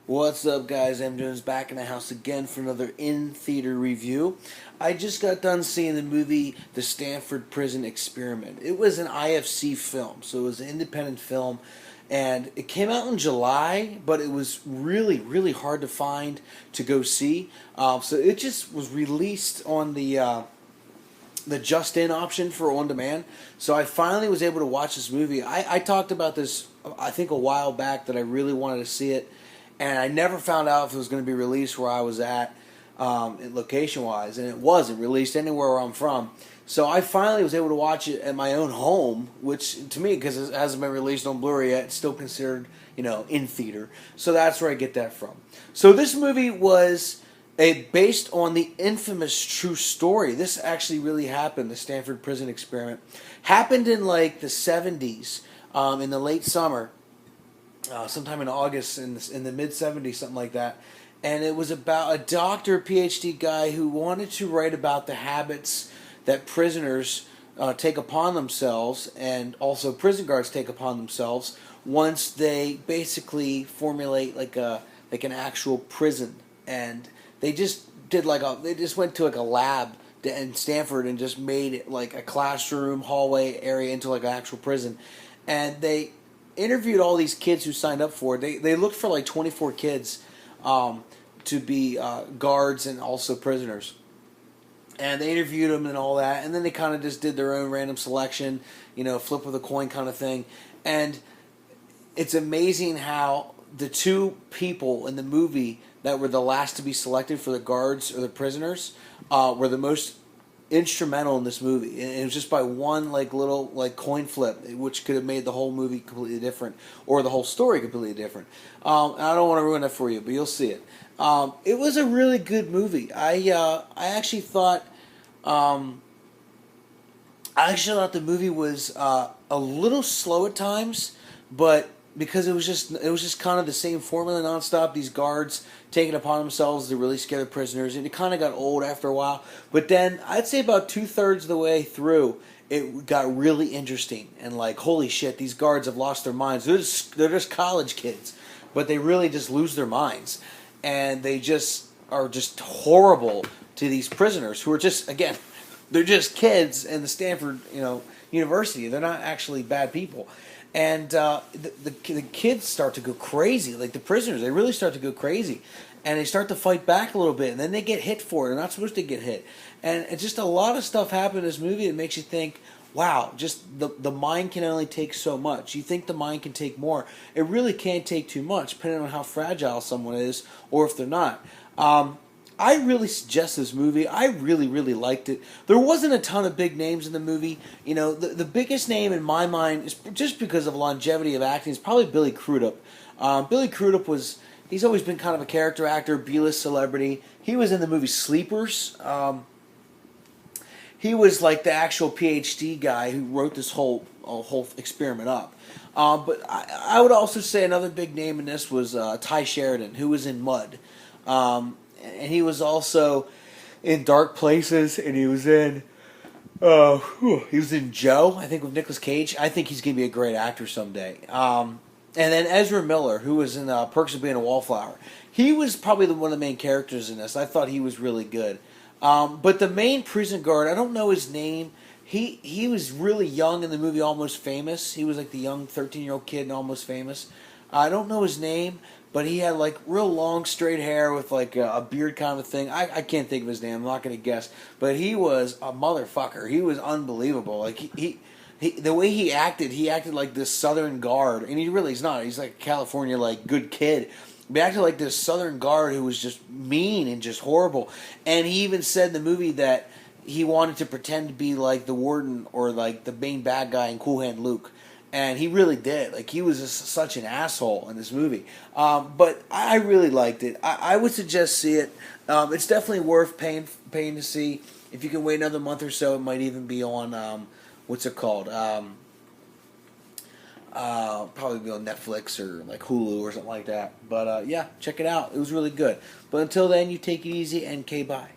What's up, guys? M. Jones back in the house again for another in-theater review. I just got done seeing the movie The Stanford Prison Experiment. It was an IFC film, so it was an independent film, and it came out in July, but it was really, really hard to find to go see. So it just was released on the just in option for on demand. So I finally was able to watch this movie. I talked about this, I think, a while back that I really wanted to see it, and I never found out if it was going to be released where I was at, location wise, and it wasn't released anywhere where I'm from. So I finally was able to watch it at my own home, which to me, because it hasn't been released on Blu-ray yet, it's still considered, in theater. So that's where I get that from. So this movie was based on the infamous true story. This actually really happened. The Stanford Prison Experiment happened in like the 70s, in the late summer, sometime in August, in the mid 70s, something like that. And it was about a doctor, PhD guy who wanted to write about the habits that prisoners take upon themselves, and also prison guards take upon themselves once they basically formulate like an actual prison. And they just they just went to like a lab in Stanford and just made it like a classroom hallway area into like an actual prison. And they interviewed all these kids who signed up for it. They looked for like 24 kids to be guards and also prisoners. And they interviewed them and all that, and then they kind of just did their own random selection, flip with a coin kind of thing. And it's amazing how the two people in the movie that were the last to be selected for the guards or the prisoners were the most instrumental in this movie. And it was just by one little coin flip, which could have made the whole movie completely different, or the whole story completely different. I don't want to ruin it for you, but you'll see it. It was a really good movie. I actually thought the movie was a little slow at times, but because it was just kind of the same formula nonstop. These guards taking it upon themselves to really scare the prisoners, and it kind of got old after a while. But then I'd say about 2/3 of the way through, it got really interesting, and like, holy shit, these guards have lost their minds. They're just college kids, but they really just lose their minds, and they just are just horrible to these prisoners who are just, again, they're just kids in the Stanford University. They're not actually bad people. And the kids start to go crazy. Like the prisoners, they really start to go crazy. And they start to fight back a little bit. And then they get hit for it. They're not supposed to get hit. And it's just a lot of stuff happened in this movie that makes you think, wow, just the mind can only take so much. You think the mind can take more. It really can't take too much, depending on how fragile someone is or if they're not. I really suggest this movie. I really, really liked it. There wasn't a ton of big names in the movie. The biggest name in my mind, is just because of longevity of acting, is probably Billy Crudup. Billy Crudup he's always been kind of a character actor, B-list celebrity. He was in the movie Sleepers. He was like the actual PhD guy who wrote this whole experiment up. But I would also say another big name in this was Ty Sheridan, who was in Mud. And he was also in Dark Places, and he was in Joe, I think, with Nicolas Cage. I think he's going to be a great actor someday. And then Ezra Miller, who was in Perks of Being a Wallflower. He was probably one of the main characters in this. I thought he was really good. But the main prison guard, I don't know his name. He was really young in the movie Almost Famous. He was like the young 13-year-old kid in Almost Famous. I don't know his name, but he had like real long straight hair with like a beard kind of thing. I can't think of his name. I'm not going to guess. But he was a motherfucker. He was unbelievable. Like he the way he acted like this Southern guard, and he's not. He's like a California like good kid. But he acted like this Southern guard who was just mean and just horrible. And he even said in the movie that he wanted to pretend to be like the warden or like the main bad guy in Cool Hand Luke. And he really did. Like, he was just such an asshole in this movie. But I really liked it. I would suggest see it. It's definitely worth paying to see. If you can wait another month or so, it might even be on, what's it called? Probably be on Netflix or like Hulu or something like that. But yeah, check it out. It was really good. But until then, you take it easy and K-bye.